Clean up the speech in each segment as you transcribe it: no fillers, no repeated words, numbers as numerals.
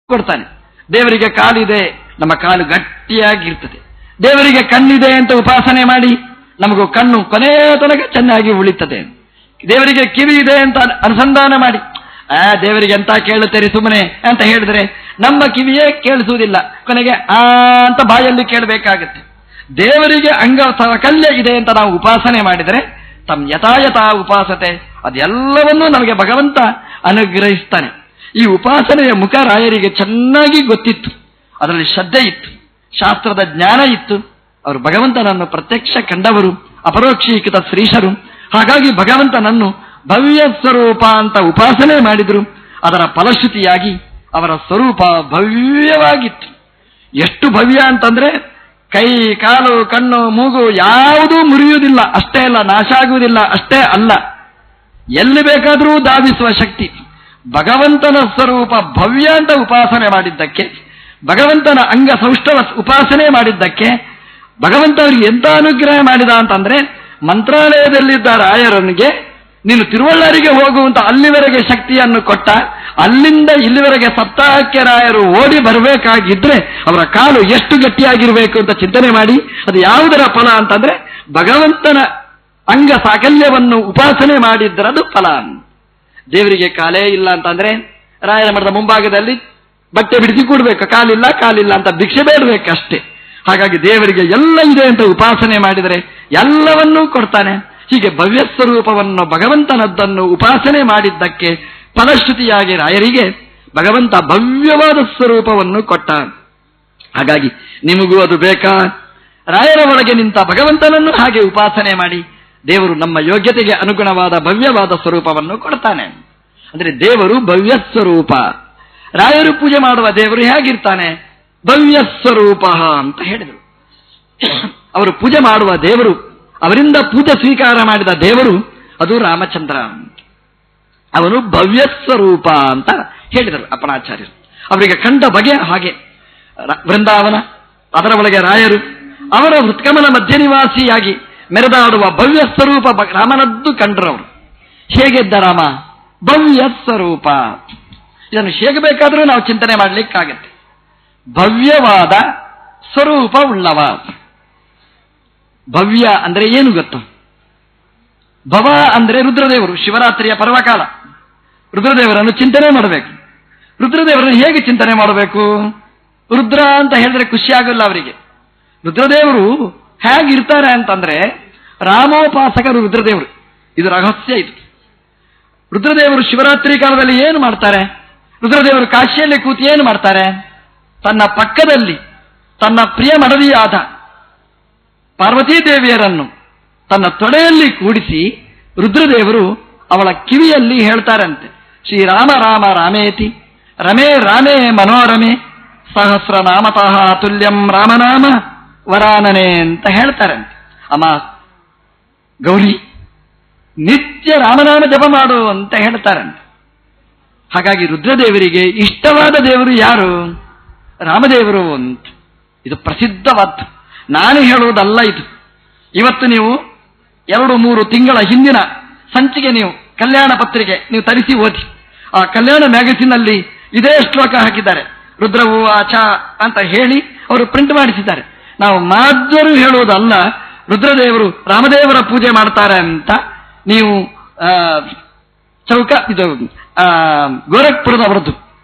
ಕೊಡ್ತಾನೆ. ದೇವರಿಗೆ ಕಾಲಿದೆ, ನಮ್ಮ ಕಾಲು ಗಟ್ಟಿಯಾಗಿರ್ತದೆ. ದೇವರಿಗೆ ಕಣ್ಣಿದೆ ಅಂತ ಉಪಾಸನೆ ಮಾಡಿ ನಮಗೂ ಕಣ್ಣು ಕೊನೆಯ ತನಕ ಚೆನ್ನಾಗಿ ಉಳಿತದೆ. ದೇವರಿಗೆ ಕಿವಿ ಇದೆ ಅಂತ ಅನುಸಂಧಾನ ಮಾಡಿ ದೇವರಿಗೆ ಅಂತ ಕೇಳುತ್ತೀರಿ ಸುಮ್ಮನೆ ಅಂತ ಹೇಳಿದ್ರೆ ನಮ್ಮ ಕಿವಿಯೇ ಕೇಳಿಸುವುದಿಲ್ಲ, ಕೊನೆಗೆ ಅಂತ ಬಾಯಲ್ಲಿ ಕೇಳಬೇಕಾಗತ್ತೆ. ದೇವರಿಗೆ ಅಂಗ ಕಲ್ಯ ಇದೆ ಅಂತ ನಾವು ಉಪಾಸನೆ ಮಾಡಿದರೆ ತಮ್ಮ ಯಥಾಯಥ ಉಪಾಸತೆ ಅದೆಲ್ಲವನ್ನೂ ನಮಗೆ ಭಗವಂತ ಅನುಗ್ರಹಿಸ್ತಾನೆ. ಈ ಉಪಾಸನೆಯ ಮುಖ ರಾಯರಿಗೆ ಚೆನ್ನಾಗಿ ಗೊತ್ತಿತ್ತು, ಅದರಲ್ಲಿ ಶ್ರದ್ಧೆ ಇತ್ತು, ಶಾಸ್ತ್ರದ ಜ್ಞಾನ ಇತ್ತು. ಅವರು ಭಗವಂತನನ್ನು ಪ್ರತ್ಯಕ್ಷ ಕಂಡವರು, ಅಪರೋಕ್ಷೀಕೃತ ಶ್ರೀಶರು. ಹಾಗಾಗಿ ಭಗವಂತನನ್ನು ಭವ್ಯ ಸ್ವರೂಪ ಅಂತ ಉಪಾಸನೆ ಮಾಡಿದ್ರು. ಅದರ ಫಲಶ್ರುತಿಯಾಗಿ ಅವರ ಸ್ವರೂಪ ಭವ್ಯವಾಗಿತ್ತು. ಎಷ್ಟು ಭವ್ಯ ಅಂತಂದ್ರೆ ಕೈ, ಕಾಲು, ಕಣ್ಣು, ಮೂಗು ಯಾವುದೂ ಮುರಿಯುವುದಿಲ್ಲ, ಅಷ್ಟೇ ಅಲ್ಲ, ನಾಶ ಆಗುವುದಿಲ್ಲ, ಅಷ್ಟೇ ಅಲ್ಲ, ಎಲ್ಲಿ ಬೇಕಾದರೂ ಧಾವಿಸುವ ಶಕ್ತಿ. ಭಗವಂತನ ಸ್ವರೂಪ ಭವ್ಯ ಅಂತ ಉಪಾಸನೆ ಮಾಡಿದ್ದಕ್ಕೆ, ಭಗವಂತನ ಅಂಗ ಸೌಷ್ಠವ ಉಪಾಸನೆ ಮಾಡಿದ್ದಕ್ಕೆ ಭಗವಂತ ಅವರಿಗೆ ಎಂತ ಅನುಗ್ರಹ ಮಾಡಿದ ಅಂತಂದ್ರೆ, ಮಂತ್ರಾಲಯದಲ್ಲಿದ್ದ ರಾಯರನಿಗೆ ನೀನು ತಿರುವಳ್ಳರಿಗೆ ಹೋಗುವಂತ ಅಲ್ಲಿವರೆಗೆ ಶಕ್ತಿಯನ್ನು ಕೊಟ್ಟ. ಅಲ್ಲಿಂದ ಇಲ್ಲಿವರೆಗೆ ಸಪ್ತಾಹಕ್ಕೆ ರಾಯರು ಓಡಿ ಬರಬೇಕಾಗಿದ್ರೆ ಅವರ ಕಾಲು ಎಷ್ಟು ಗಟ್ಟಿಯಾಗಿರ್ಬೇಕು ಅಂತ ಚಿಂತನೆ ಮಾಡಿ, ಅದು ಯಾವುದರ ಫಲ ಅಂತಂದ್ರೆ ಭಗವಂತನ ಅಂಗ ಸಾಕಲ್ಯವನ್ನು ಉಪಾಸನೆ ಮಾಡಿದ್ದರದು ಫಲ. ದೇವರಿಗೆ ಕಾಲೇ ಇಲ್ಲ ಅಂತಂದ್ರೆ ರಾಯರ ಮಠದ ಮುಂಭಾಗದಲ್ಲಿ ಬಟ್ಟೆ ಬಿಡಿಸಿ ಕೊಡ್ಬೇಕು, ಕಾಲಿಲ್ಲ ಅಂತ ಭಿಕ್ಷೆ ಬೇಡಬೇಕಷ್ಟೇ. ಹಾಗಾಗಿ ದೇವರಿಗೆ ಎಲ್ಲ ಇದೆ ಅಂತ ಉಪಾಸನೆ ಮಾಡಿದರೆ ಎಲ್ಲವನ್ನೂ ಕೊಡ್ತಾನೆ. ಹೀಗೆ ಭವ್ಯ ಸ್ವರೂಪವನ್ನು ಭಗವಂತನದ್ದನ್ನು ಉಪಾಸನೆ ಮಾಡಿದ್ದಕ್ಕೆ ಫಲಶ್ರುತಿಯಾಗಿ ರಾಯರಿಗೆ ಭಗವಂತ ಭವ್ಯವಾದ ಸ್ವರೂಪವನ್ನು ಕೊಟ್ಟ. ಹಾಗಾಗಿ ನಿಮಗೂ ಅದು ಬೇಕಾ? ರಾಯರ ಒಳಗೆ ನಿಂತ ಭಗವಂತನನ್ನು ಹಾಗೆ ಉಪಾಸನೆ ಮಾಡಿ ದೇವರು ನಮ್ಮ ಯೋಗ್ಯತೆಗೆ ಅನುಗುಣವಾದ ಭವ್ಯವಾದ ಸ್ವರೂಪವನ್ನು ಕೊಡ್ತಾನೆ. ಅಂದ್ರೆ ದೇವರು ಭವ್ಯ ಸ್ವರೂಪ. ರಾಯರು ಪೂಜೆ ಮಾಡುವ ದೇವರು ಹೇಗಿರ್ತಾನೆ? ಭವ್ಯ ಸ್ವರೂಪ ಅಂತ ಹೇಳಿದರು. ಅವರು ಪೂಜೆ ಮಾಡುವ ದೇವರು, ಅವರಿಂದ ಪೂಜೆ ಸ್ವೀಕಾರ ಮಾಡಿದ ದೇವರು ಅದು ರಾಮಚಂದ್ರ. ಅವನು ಭವ್ಯ ಸ್ವರೂಪ ಅಂತ ಹೇಳಿದರು ಅಪ್ಪಣಾಚಾರ್ಯರು. ಅವರಿಗೆ ಕಂಡ ಬಗೆ ಹಾಗೆ. ವೃಂದಾವನ, ಅದರ ಒಳಗೆ ರಾಯರು, ಅವರ ಹೃತ್ಕಮಲ ಮಧ್ಯ ನಿವಾಸಿಯಾಗಿ ಮೆರೆದಾಡುವ ಭವ್ಯ ಸ್ವರೂಪ ರಾಮನದ್ದು ಕಂಡ್ರವರು. ಹೇಗಿದ್ದ ರಾಮ? ಭವ್ಯ ಸ್ವರೂಪ. ಇದನ್ನು ಹೇಗೆ ಬೇಕಾದರೂ ನಾವು ಚಿಂತನೆ ಮಾಡಲಿಕ್ಕಾಗತ್ತೆ. ಭವ್ಯವಾದ ಸ್ವರೂಪ ಉಳ್ಳವ. ಭವ್ಯ ಅಂದ್ರೆ ಏನು ಗೊತ್ತು? ಭವ ಅಂದ್ರೆ ರುದ್ರದೇವರು. ಶಿವರಾತ್ರಿಯ ಪರ್ವಕಾಲ ರುದ್ರದೇವರನ್ನು ಚಿಂತನೆ ಮಾಡಬೇಕು. ರುದ್ರದೇವರನ್ನು ಹೇಗೆ ಚಿಂತನೆ ಮಾಡಬೇಕು? ರುದ್ರ ಅಂತ ಹೇಳಿದ್ರೆ ಖುಷಿ ಆಗಲ್ಲ ಅವರಿಗೆ. ರುದ್ರದೇವರು ಹೇಗಿರ್ತಾರೆ ಅಂತಂದ್ರೆ ರಾಮೋಪಾಸಕರು ರುದ್ರದೇವರು. ಇದು ರಹಸ್ಯ. ಇದು ರುದ್ರದೇವರು ಶಿವರಾತ್ರಿ ಕಾಲದಲ್ಲಿ ಏನು ಮಾಡ್ತಾರೆ? ರುದ್ರದೇವರು ಕಾಶಿಯಲ್ಲಿ ಕೂತಿ ಏನು ಮಾಡ್ತಾರೆ? ತನ್ನ ಪಕ್ಕದಲ್ಲಿ ತನ್ನ ಪ್ರಿಯ ಮಡದಿಯಾದ ಪಾರ್ವತೀ ದೇವಿಯರನ್ನು ತನ್ನ ತೊಡೆಯಲ್ಲಿ ಕೂಡಿಸಿ ರುದ್ರದೇವರು ಅವಳ ಕಿವಿಯಲ್ಲಿ ಹೇಳ್ತಾರಂತೆ, ಶ್ರೀರಾಮ ರಾಮ ರಾಮೇತಿ ರಮೇ ರಾಮೇ ಮನೋರಮೆ ಸಹಸ್ರನಾಮತಃ ತುಲ್ಯಂ ರಾಮನಾಮ ವರಾನನೆ ಅಂತ ಹೇಳ್ತಾರಂತೆ. ಅಮ್ಮ ಗೌರಿ, ನಿತ್ಯ ರಾಮನಾಮ ಜಪ ಮಾಡು ಅಂತ ಹೇಳ್ತಾರಂತೆ. ಹಾಗಾಗಿ ರುದ್ರದೇವರಿಗೆ ಇಷ್ಟವಾದ ದೇವರು ಯಾರು? ರಾಮದೇವರು ಅಂತ. ಇದು ಪ್ರಸಿದ್ಧವಾದ, ನಾನು ಹೇಳುವುದಲ್ಲ ಇದು. ಇವತ್ತು ನೀವು 2-3 ತಿಂಗಳ ಹಿಂದಿನ ಸಂಚಿಕೆ ನೀವು ಕಲ್ಯಾಣ ಪತ್ರಿಕೆ ನೀವು ತರಿಸಿ ಓದಿ. ಆ ಕಲ್ಯಾಣ ಮ್ಯಾಗಝಿನ್ ಅಲ್ಲಿ ಇದೇ ಶ್ಲೋಕ ಹಾಕಿದ್ದಾರೆ. ರುದ್ರವು ಆಚ ಅಂತ ಹೇಳಿ ಅವರು ಪ್ರಿಂಟ್ ಮಾಡಿಸಿದ್ದಾರೆ. ನಾವು ಮಾಧ್ಯರು ಹೇಳುವುದಲ್ಲ, ರುದ್ರದೇವರು ರಾಮದೇವರ ಪೂಜೆ ಮಾಡ್ತಾರೆ ಅಂತ ನೀವು ಇದು ಗೋರಖ್ಪುರದವರದ್ದು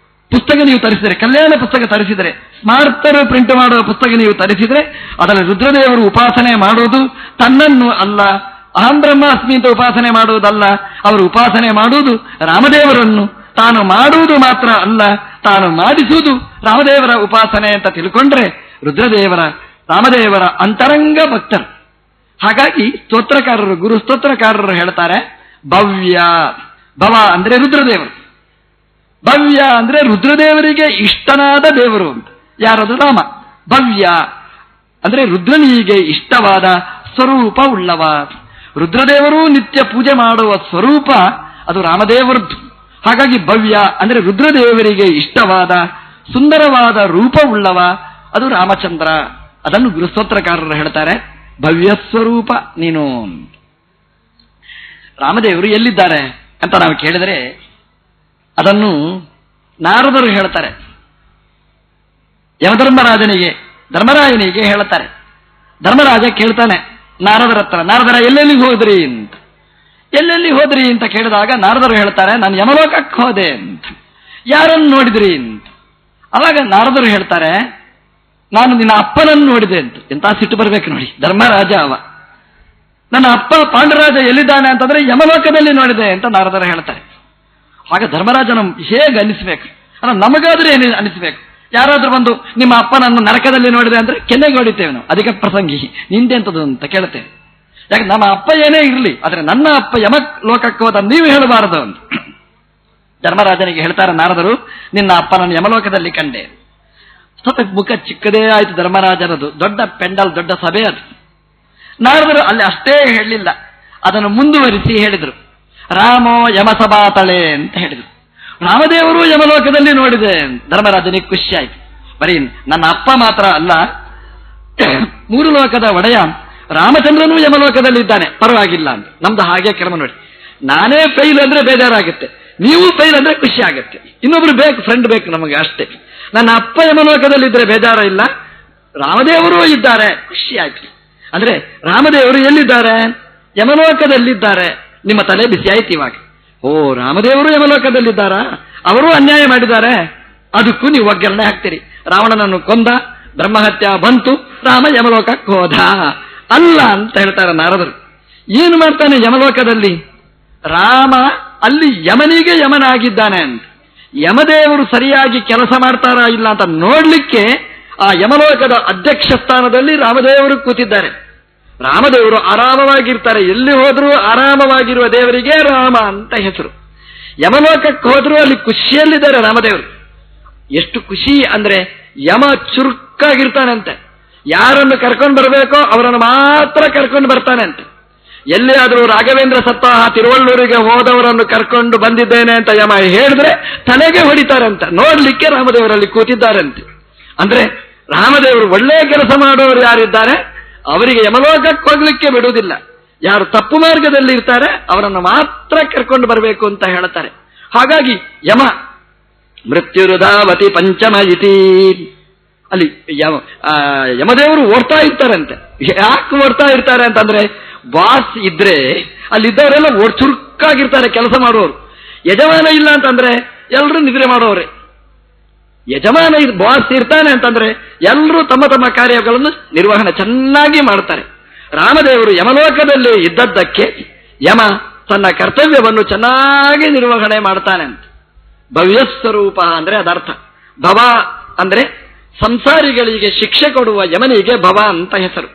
ಪುಸ್ತಕ ನೀವು ತರಿಸಿದರೆ, ಕಲ್ಯಾಣ ಪುಸ್ತಕ ತರಿಸಿದರೆ, ಸ್ಮಾರ್ತರು ಪ್ರಿಂಟ್ ಮಾಡುವ ಪುಸ್ತಕ ನೀವು ತರಿಸಿದರೆ ಅದರಲ್ಲಿ ರುದ್ರದೇವರು ಉಪಾಸನೆ ಮಾಡುವುದು ತನ್ನನ್ನು ಅಲ್ಲ, ಅಹಂ ಬ್ರಹ್ಮಾಸ್ಮಿ ಅಂತ ಉಪಾಸನೆ ಮಾಡುವುದಲ್ಲ. ಅವರು ಉಪಾಸನೆ ಮಾಡುವುದು ರಾಮದೇವರನ್ನು. ತಾನು ಮಾಡುವುದು ಮಾತ್ರ ಅಲ್ಲ, ತಾನು ಮಾಡಿಸುವುದು ರಾಮದೇವರ ಉಪಾಸನೆ ಅಂತ ತಿಳ್ಕೊಂಡ್ರೆ ರುದ್ರದೇವರ ರಾಮದೇವರ ಅಂತರಂಗ ಭಕ್ತರು. ಹಾಗಾಗಿ ಸ್ತೋತ್ರಕಾರರು, ಗುರು ಸ್ತೋತ್ರಕಾರರು ಹೇಳ್ತಾರೆ, ಭವ್ಯ. ಭವ ಅಂದ್ರೆ ರುದ್ರದೇವರು, ಭವ್ಯ ಅಂದ್ರೆ ರುದ್ರದೇವರಿಗೆ ಇಷ್ಟನಾದ ದೇವರು ಅಂತ. ಯಾರದು? ರಾಮ. ಭವ್ಯ ಅಂದ್ರೆ ರುದ್ರನಿಗೆ ಇಷ್ಟವಾದ ಸ್ವರೂಪ ಉಳ್ಳವ. ರುದ್ರದೇವರು ನಿತ್ಯ ಪೂಜೆ ಮಾಡುವ ಸ್ವರೂಪ ಅದು ರಾಮದೇವರದ್ದು. ಹಾಗಾಗಿ ಭವ್ಯ ಅಂದ್ರೆ ರುದ್ರದೇವರಿಗೆ ಇಷ್ಟವಾದ ಸುಂದರವಾದ ರೂಪ ಉಳ್ಳವ, ಅದು ರಾಮಚಂದ್ರ. ಅದನ್ನು ಗುರುಸ್ತೋತ್ರಕಾರರು ಹೇಳ್ತಾರೆ, ಭವ್ಯ ಸ್ವರೂಪ ನೀನು. ರಾಮದೇವರು ಎಲ್ಲಿದ್ದಾರೆ ಅಂತ ನಾವು ಕೇಳಿದರೆ ಅದನ್ನು ನಾರದರು ಹೇಳ್ತಾರೆ. ಯಮಧರ್ಮರಾಜನಿಗೆ ಧರ್ಮರಾಯನಿಗೆ ಹೇಳ್ತಾರೆ. ಧರ್ಮರಾಜ ಕೇಳ್ತಾನೆ ನಾರದರ ಹತ್ರ, ನಾರದರ ಎಲ್ಲೆಲ್ಲಿ ಹೋದ್ರಿ ಅಂತ. ಎಲ್ಲೆಲ್ಲಿ ಹೋದ್ರಿ ಅಂತ ಕೇಳಿದಾಗ ನಾರದರು ಹೇಳ್ತಾರೆ, ನಾನು ಯಮಲೋಕಕ್ಕೆ ಹೋದೆ ಅಂತ. ಯಾರನ್ನು ನೋಡಿದ್ರಿ ಅಂತ. ಅವಾಗ ನಾರದರು ಹೇಳ್ತಾರೆ, ನಾನು ನಿನ್ನ ಅಪ್ಪನನ್ನು ನೋಡಿದೆ ಅಂತ. ಎಂತ ಸಿಟ್ಟು ಬರ್ಬೇಕು ನೋಡಿ ಧರ್ಮರಾಜ ಅವ. ನನ್ನ ಅಪ್ಪ ಪಾಂಡುರಾಜ ಎಲ್ಲಿದ್ದಾನೆ ಅಂತಂದ್ರೆ ಯಮಲೋಕದಲ್ಲಿ ನೋಡಿದೆ ಅಂತ ನಾರದರು ಹೇಳ್ತಾರೆ. ಆಗ ಧರ್ಮರಾಜನ ಹೇಗೆ ಅನಿಸ್ಬೇಕು, ಅಲ್ಲ ನಮಗಾದ್ರೆ ಏನು ಅನಿಸ್ಬೇಕು? ಯಾರಾದ್ರೂ ಬಂದು ನಿಮ್ಮ ಅಪ್ಪನನ್ನು ನರಕದಲ್ಲಿ ನೋಡಿದೆ ಅಂದ್ರೆ ಕೆನ್ನೆಗೆ ಹೊಡಿತೇವೆ ನಾವು, ಅದಕ್ಕೆ ಪ್ರಸಂಗಿ ನಿಂದೆಂತದ್ದು ಅಂತ ಕೇಳ್ತೇವೆ. ಯಾಕೆ ನಮ್ಮ ಅಪ್ಪ ಏನೇ ಇರಲಿ, ಆದ್ರೆ ನನ್ನ ಅಪ್ಪ ಯಮ ಲೋಕಕ್ಕೆ ಹೋದ ನೀವು ಹೇಳಬಾರದು ಅಂತ ಧರ್ಮರಾಜನಿಗೆ ಹೇಳ್ತಾರೆ ನಾರದರು, ನಿನ್ನ ಅಪ್ಪನನ್ನು ಯಮಲೋಕದಲ್ಲಿ ಕಂಡೆ. ಸ್ವಲ್ಪ ಮುಖ ಚಿಕ್ಕದೇ ಆಯ್ತು ಧರ್ಮರಾಜನದು, ದೊಡ್ಡ ಪೆಂಡಲ್, ದೊಡ್ಡ ಸಭೆ ಅದು. ನಾರದರು ಅಲ್ಲಿ ಅಷ್ಟೇ ಹೇಳಲಿಲ್ಲ, ಅದನ್ನು ಮುಂದುವರಿಸಿ ಹೇಳಿದರು, ರಾಮೋ ಯಮಸಭಾತಳೆ ಅಂತ ಹೇಳಿದರು. ರಾಮದೇವರು ಯಮಲೋಕದಲ್ಲಿ ನೋಡಿದೆ. ಧರ್ಮರಾಜನಿಗೆ ಖುಷಿ ಆಯ್ತು. ಬರೀ ನನ್ನ ಅಪ್ಪ ಮಾತ್ರ ಅಲ್ಲ, 3 ಲೋಕದ ಒಡೆಯ ರಾಮಚಂದ್ರನೂ ಯಮಲೋಕದಲ್ಲಿ ಇದ್ದಾನೆ, ಪರವಾಗಿಲ್ಲ ಅಂತ. ನಮ್ದು ಹಾಗೆ ಕ್ರಮ ನೋಡಿ, ನಾನೇ ಫೈಲ್ ಅಂದ್ರೆ ಬೇಜಾರಾಗುತ್ತೆ, ನೀವು ಫೈಲ್ ಅಂದ್ರೆ ಖುಷಿ ಆಗುತ್ತೆ. ಇನ್ನೊಬ್ರು ಬೇಕು, ಫ್ರೆಂಡ್ ಬೇಕು ನಮಗೆ ಅಷ್ಟೇ. ನನ್ನ ಅಪ್ಪ ಯಮಲೋಕದಲ್ಲಿದ್ದರೆ ಬೇಜಾರ ಇಲ್ಲ, ರಾಮದೇವರು ಇದ್ದಾರೆ, ಖುಷಿ ಆಯ್ತು. ಅಂದ್ರೆ ರಾಮದೇವರು ಎಲ್ಲಿದ್ದಾರೆ? ಯಮಲೋಕದಲ್ಲಿದ್ದಾರೆ. ನಿಮ್ಮ ತಲೆ ಬಿಸಿ ಆಯ್ತು ಇವಾಗ. ಓ, ರಾಮದೇವರು ಯಮಲೋಕದಲ್ಲಿದ್ದಾರಾ? ಅವರು ಅನ್ಯಾಯ ಮಾಡಿದ್ದಾರೆ, ಅದಕ್ಕೂ ನೀವು ಒಗ್ಗರಣೆ ಹಾಕ್ತೀರಿ. ರಾವಣನನ್ನು ಕೊಂದ, ಬ್ರಹ್ಮಹತ್ಯ ಬಂತು, ರಾಮ ಯಮಲೋಕಕ್ಕೆ ಹೋದ ಅಲ್ಲ ಅಂತ ಹೇಳ್ತಾರೆ ನಾರದರು. ಏನು ಮಾಡ್ತಾನೆ ಯಮಲೋಕದಲ್ಲಿ? ರಾಮ ಅಲ್ಲಿ ಯಮನಿಗೆ ಯಮನಾಗಿದ್ದಾನೆ ಅಂತ. ಯಮದೇವರು ಸರಿಯಾಗಿ ಕೆಲಸ ಮಾಡ್ತಾರಾ ಇಲ್ಲ ಅಂತ ನೋಡ್ಲಿಕ್ಕೆ ಆ ಯಮಲೋಕದ ಅಧ್ಯಕ್ಷ ಸ್ಥಾನದಲ್ಲಿ ರಾಮದೇವರು ಕೂತಿದ್ದಾರೆ. ರಾಮದೇವರು ಆರಾಮವಾಗಿರ್ತಾರೆ, ಎಲ್ಲಿ ಹೋದ್ರೂ ಆರಾಮವಾಗಿರುವ ದೇವರಿಗೆ ರಾಮ ಅಂತ ಹೆಸರು. ಯಮಲೋಕಕ್ಕೆ ಹೋದ್ರೂ ಅಲ್ಲಿ ಖುಷಿಯಲ್ಲಿದ್ದಾರೆ ರಾಮದೇವರು. ಎಷ್ಟು ಖುಷಿ ಅಂದ್ರೆ ಯಮ ಚುರುಕಾಗಿರ್ತಾನಂತೆ. ಯಾರನ್ನು ಕರ್ಕೊಂಡು ಬರಬೇಕೋ ಅವರನ್ನು ಮಾತ್ರ ಕರ್ಕೊಂಡು ಬರ್ತಾನೆ ಅಂತ. ಎಲ್ಲಿಯಾದರೂ ರಾಘವೇಂದ್ರ ಸಪ್ತಾಹ ತಿರುವಳ್ಳೂರಿಗೆ ಹೋದವರನ್ನು ಕರ್ಕೊಂಡು ಬಂದಿದ್ದೇನೆ ಅಂತ ಯಮ ಹೇಳಿದ್ರೆ ತಲೆಗೆ ಹೊಡಿತಾರಂತ. ನೋಡ್ಲಿಕ್ಕೆ ರಾಮದೇವರಲ್ಲಿ ಕೂತಿದ್ದಾರಂತೆ. ಅಂದ್ರೆ ರಾಮದೇವರು ಒಳ್ಳೆಯ ಕೆಲಸ ಮಾಡೋರು ಯಾರಿದ್ದಾರೆ ಅವರಿಗೆ ಯಮಲೋಕಕ್ಕೆ ಹೋಗ್ಲಿಕ್ಕೆ ಬಿಡುವುದಿಲ್ಲ. ಯಾರು ತಪ್ಪು ಮಾರ್ಗದಲ್ಲಿ ಇರ್ತಾರೆ ಅವರನ್ನು ಮಾತ್ರ ಕರ್ಕೊಂಡು ಬರಬೇಕು ಅಂತ ಹೇಳ್ತಾರೆ. ಹಾಗಾಗಿ ಯಮ ಮೃತ್ಯುರುಧಾವತಿ ಪಂಚಮ ಇತಿ, ಅಲ್ಲಿ ಯಮದೇವರು ಓಡ್ತಾ ಇರ್ತಾರಂತೆ. ಯಾಕೆ ಓಡ್ತಾ ಇರ್ತಾರೆ ಅಂತಂದ್ರೆ ಬಾಸ್ ಇದ್ರೆ ಅಲ್ಲಿದ್ದವರೆಲ್ಲ ಚುರುಕಾಗಿರ್ತಾರೆ ಕೆಲಸ ಮಾಡುವವರು. ಯಜಮಾನ ಇಲ್ಲ ಅಂತಂದ್ರೆ ಎಲ್ಲರೂ ನಿದ್ರೆ ಮಾಡೋರೆ. ಯಜಮಾನ ಬಾಸ್ ಇರ್ತಾನೆ ಅಂತಂದ್ರೆ ಎಲ್ಲರೂ ತಮ್ಮ ತಮ್ಮ ಕಾರ್ಯಗಳನ್ನು ನಿರ್ವಹಣೆ ಚೆನ್ನಾಗಿ ಮಾಡ್ತಾರೆ. ರಾಮದೇವರು ಯಮಲೋಕದಲ್ಲಿ ಇದ್ದದ್ದಕ್ಕೆ ಯಮ ತನ್ನ ಕರ್ತವ್ಯವನ್ನು ಚೆನ್ನಾಗಿ ನಿರ್ವಹಣೆ ಮಾಡ್ತಾನೆ ಅಂತ. ಭವ್ಯಸ್ವರೂಪ ಅಂದ್ರೆ ಅದರ್ಥ. ಭವ ಅಂದ್ರೆ ಸಂಸಾರಿಗಳಿಗೆ ಶಿಕ್ಷೆ ಕೊಡುವ ಯಮನಿಗೆ ಭವ ಅಂತ ಹೆಸರು.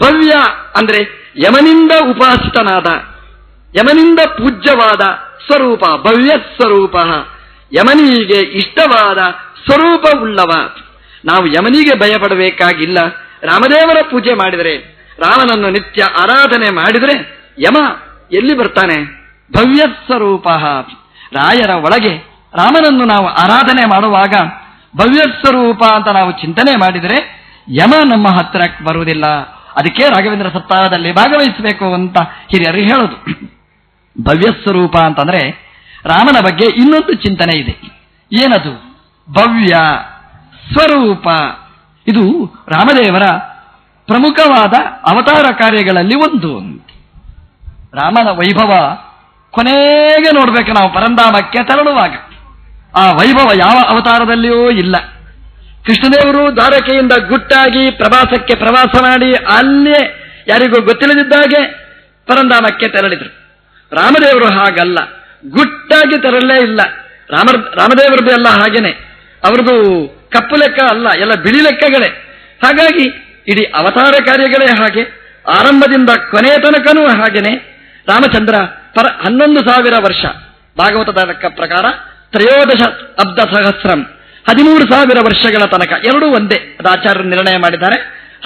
ಭವ್ಯ ಅಂದ್ರೆ ಯಮನಿಂದ ಉಪಾಸಿತನಾದ, ಯಮನಿಂದ ಪೂಜ್ಯವಾದ ಸ್ವರೂಪ. ಭವ್ಯ ಸ್ವರೂಪ, ಯಮನಿಗೆ ಇಷ್ಟವಾದ ಸ್ವರೂಪವುಳ್ಳವ. ನಾವು ಯಮನಿಗೆ ಭಯಪಡಬೇಕಾಗಿಲ್ಲ. ರಾಮದೇವರ ಪೂಜೆ ಮಾಡಿದರೆ, ರಾಮನನ್ನು ನಿತ್ಯ ಆರಾಧನೆ ಮಾಡಿದರೆ ಯಮ ಎಲ್ಲಿ ಬರ್ತಾನೆ? ಭವ್ಯ ಸ್ವರೂಪ. ರಾಯರ ಒಳಗೆ ರಾಮನನ್ನು ನಾವು ಆರಾಧನೆ ಮಾಡುವಾಗ ಭವ್ಯ ಸ್ವರೂಪ ಅಂತ ನಾವು ಚಿಂತನೆ ಮಾಡಿದರೆ ಯಮ ನಮ್ಮ ಹತ್ತಿರಕ್ಕೆ ಬರುವುದಿಲ್ಲ. ಅದಕ್ಕೆ ರಾಘವೇಂದ್ರ ಸಪ್ತಾಹದಲ್ಲಿ ಭಾಗವಹಿಸಬೇಕು ಅಂತ ಹಿರಿಯರು ಹೇಳೋದು. ಭವ್ಯ ಸ್ವರೂಪ ಅಂತಂದ್ರೆ ರಾಮನ ಬಗ್ಗೆ ಇನ್ನೊಂದು ಚಿಂತನೆ ಇದೆ. ಏನದು? ಭವ್ಯ ಸ್ವರೂಪ. ಇದು ರಾಮದೇವರ ಪ್ರಮುಖವಾದ ಅವತಾರ ಕಾರ್ಯಗಳಲ್ಲಿ ಒಂದು. ರಾಮನ ವೈಭವ ಕೊನೆಗೆ ನೋಡ್ಬೇಕು ನಾವು ಪರಂಧಾಮಕ್ಕೆ ತೆರಳುವಾಗ. ಆ ವೈಭವ ಯಾವ ಅವತಾರದಲ್ಲಿಯೂ ಇಲ್ಲ. ಕೃಷ್ಣದೇವರು ದ್ವಾರಕೆಯಿಂದ ಗುಟ್ಟಾಗಿ ಪ್ರವಾಸ ಮಾಡಿ ಅಲ್ಲೇ ಯಾರಿಗೂ ಗೊತ್ತಿಲ್ಲದಿದ್ದಾಗೆ ಪರಂಧಾಮಕ್ಕೆ ತೆರಳಿದ್ರು. ರಾಮದೇವರು ಹಾಗಲ್ಲ, ಗುಟ್ಟಾಗಿ ತೆರಳಲೇ ಇಲ್ಲ. ರಾಮದೇವರದ್ದು ಎಲ್ಲ ಹಾಗೇನೆ, ಅವ್ರದ್ದು ಕಪ್ಪು ಲೆಕ್ಕ ಅಲ್ಲ, ಎಲ್ಲ ಬಿಳಿ ಲೆಕ್ಕಗಳೇ. ಹಾಗಾಗಿ ಇಡೀ ಅವತಾರ ಕಾರ್ಯಗಳೇ ಹಾಗೆ, ಆರಂಭದಿಂದ ಕೊನೆಯ ತನಕನೂ ಹಾಗೇನೆ. ರಾಮಚಂದ್ರ 11,000 ವರ್ಷ, ಭಾಗವತದ ಲೆಕ್ಕ ಪ್ರಕಾರ 13 ಅಬ್ಧ ಸಹಸ್ರಂ, 13,000 ವರ್ಷಗಳ ತನಕ, ಎರಡೂ ಒಂದೇ, ಅದು ಆಚಾರ್ಯರು ನಿರ್ಣಯ ಮಾಡಿದ್ದಾರೆ.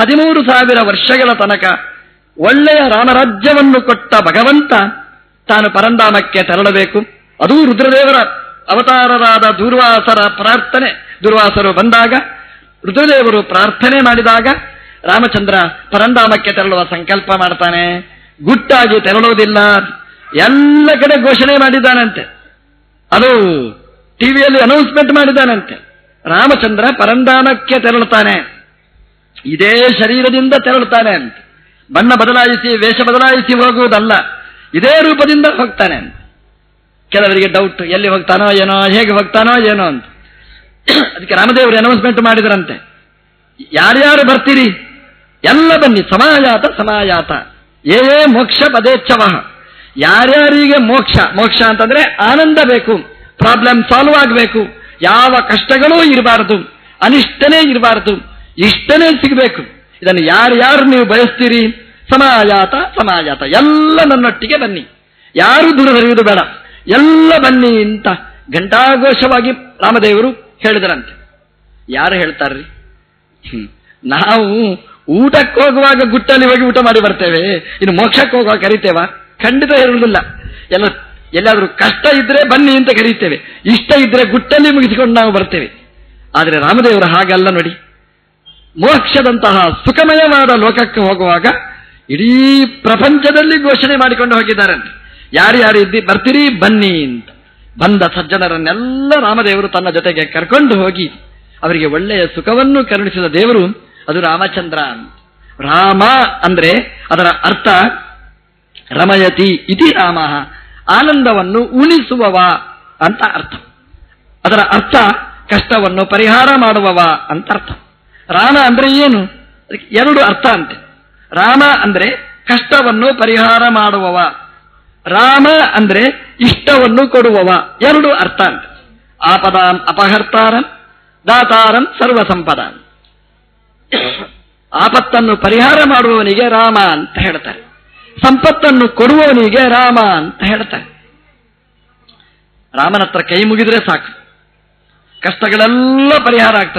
13,000 ವರ್ಷಗಳ ತನಕ ಒಳ್ಳೆಯ ರಾಮರಾಜ್ಯವನ್ನು ಕೊಟ್ಟ ಭಗವಂತ ತಾನು ಪರಂಧಾಮಕ್ಕೆ ತೆರಳಬೇಕು. ಅದೂ ರುದ್ರದೇವರ ಅವತಾರರಾದ ದೂರ್ವಾಸರ ಪ್ರಾರ್ಥನೆ. ದುರ್ವಾಸರು ಬಂದಾಗ ರುದ್ರದೇವರು ಪ್ರಾರ್ಥನೆ ಮಾಡಿದಾಗ ರಾಮಚಂದ್ರ ಪರಂಧಾಮಕ್ಕೆ ತೆರಳುವ ಸಂಕಲ್ಪ ಮಾಡ್ತಾನೆ. ಗುಟ್ಟಾಗಿ ತೆರಳುವುದಿಲ್ಲ, ಎಲ್ಲ ಕಡೆ ಘೋಷಣೆ ಮಾಡಿದ್ದಾನಂತೆ. ಅದು ಟಿವಿಯಲ್ಲಿ ಅನೌನ್ಸ್ಮೆಂಟ್ ಮಾಡಿದ್ದಾನಂತೆ. ರಾಮಚಂದ್ರ ಪರಂಧಾಮಕ್ಕೆ ತೆರಳುತ್ತಾನೆ, ಇದೇ ಶರೀರದಿಂದ ತೆರಳುತ್ತಾನೆ ಅಂತ. ಬಣ್ಣ ಬದಲಾಯಿಸಿ ವೇಷ ಬದಲಾಯಿಸಿ ಹೋಗುವುದಲ್ಲ, ಇದೇ ರೂಪದಿಂದ ಹೋಗ್ತಾನೆ ಅಂತ. ಕೆಲವರಿಗೆ ಡೌಟ್, ಎಲ್ಲಿ ಹೋಗ್ತಾನೋ ಏನೋ, ಹೇಗೆ ಹೋಗ್ತಾನೋ ಏನೋ ಅಂತ. ಅದಕ್ಕೆ ರಾಮದೇವರು ಅನೌನ್ಸ್ಮೆಂಟ್ ಮಾಡಿದರಂತೆ, ಯಾರ್ಯಾರು ಬರ್ತೀರಿ ಎಲ್ಲ ಬನ್ನಿ, ಸಮಾಯಾತ ಸಮಾಯಾತ ಏ ಮೋಕ್ಷ ಪದೇಚ್ಛವ. ಯಾರ್ಯಾರಿಗೆ ಮೋಕ್ಷ, ಮೋಕ್ಷ ಅಂತಂದ್ರೆ ಆನಂದ ಬೇಕು, ಪ್ರಾಬ್ಲಮ್ ಸಾಲ್ವ್ ಆಗಬೇಕು, ಯಾವ ಕಷ್ಟಗಳೂ ಇರಬಾರದು, ಅನಿಷ್ಟನೇ ಇರಬಾರದು, ಇಷ್ಟನೇ ಸಿಗಬೇಕು. ಇದನ್ನು ಯಾರ್ಯಾರು ನೀವು ಬಯಸ್ತೀರಿ, ಸಮಾಯಾತ ಸಮಾಯಾತ ಎಲ್ಲ ನನ್ನೊಟ್ಟಿಗೆ ಬನ್ನಿ, ಯಾರು ದೂರ ಹರಿಯುವುದು ಬೇಡ, ಎಲ್ಲ ಬನ್ನಿ ಅಂತ ಘಂಟಾಘೋಷವಾಗಿ ರಾಮದೇವರು ಹೇಳಿದರಂತೆ. ಯಾರು ಹೇಳ್ತಾರ್ರಿ? ನಾವು ಊಟಕ್ಕೆ ಹೋಗುವಾಗ ಗುಟ್ಟಲ್ಲಿ ಹೋಗಿ ಊಟ ಮಾಡಿ ಬರ್ತೇವೆ, ಇನ್ನು ಮೋಕ್ಷಕ್ಕೆ ಹೋಗುವಾಗ ಕರಿತೇವ? ಖಂಡಿತ ಇರುವುದಿಲ್ಲ. ಎಲ್ಲಾದ್ರೂ ಕಷ್ಟ ಇದ್ರೆ ಬನ್ನಿ ಅಂತ ಕರೀತೇವೆ, ಇಷ್ಟ ಇದ್ರೆ ಗುಟ್ಟಲ್ಲಿ ಮುಗಿಸಿಕೊಂಡು ನಾವು ಬರ್ತೇವೆ. ಆದರೆ ರಾಮದೇವರು ಹಾಗಲ್ಲ ನೋಡಿ. ಮೋಕ್ಷದಂತಹ ಸುಖಮಯವಾದ ಲೋಕಕ್ಕೆ ಹೋಗುವಾಗ ಇಡೀ ಪ್ರಪಂಚದಲ್ಲಿ ಘೋಷಣೆ ಮಾಡಿಕೊಂಡು ಹೋಗಿದ್ದಾರಂತೆ, ಯಾರ್ಯಾರು ಬರ್ತೀರಿ ಬನ್ನಿ ಅಂತ. ಬಂದ ಸಜ್ಜನರನ್ನೆಲ್ಲ ರಾಮದೇವರು ತನ್ನ ಜೊತೆಗೆ ಕರ್ಕೊಂಡು ಹೋಗಿ ಅವರಿಗೆ ಒಳ್ಳೆಯ ಸುಖವನ್ನು ಕರುಣಿಸಿದ ದೇವರು ಅದು ರಾಮಚಂದ್ರ ಅಂತ. ರಾಮ ಅಂದ್ರೆ ಅದರ ಅರ್ಥ ರಮಯತಿ ಇತಿ ರಾಮ, ಆನಂದವನ್ನು ಉಣಿಸುವವ ಅಂತ ಅರ್ಥ. ಅದರ ಅರ್ಥ ಕಷ್ಟವನ್ನು ಪರಿಹಾರ ಮಾಡುವವ ಅಂತ ಅರ್ಥ. ರಾಮ ಅಂದ್ರೆ ಏನು? ಅದಕ್ಕೆ ಎರಡು ಅರ್ಥ ಅಂತೆ. ರಾಮ ಅಂದ್ರೆ ಕಷ್ಟವನ್ನು ಪರಿಹಾರ ಮಾಡುವವ, ರಾಮ ಅಂದ್ರೆ ಇಷ್ಟವನ್ನು ಕೊಡುವವ, ಎರಡು ಅರ್ಥ ಅಂತೆ. ಆಪದಾಂ ಅಪಹರ್ತಾರಂ ದಾತಾರಂ ಸರ್ವ ಸಂಪದಾಂ. ಆಪತ್ತನ್ನು ಪರಿಹಾರ ಮಾಡುವವನಿಗೆ ರಾಮ ಅಂತ ಹೇಳ್ತಾರೆ, ಸಂಪತ್ತನ್ನು ಕೊಡುವವನಿಗೆ ರಾಮ ಅಂತ ಹೇಳ್ತಾರೆ. ರಾಮನ ಹತ್ರ ಕೈ ಮುಗಿದ್ರೆ ಸಾಕು, ಕಷ್ಟಗಳೆಲ್ಲ ಪರಿಹಾರ ಆಗ್ತದೆ.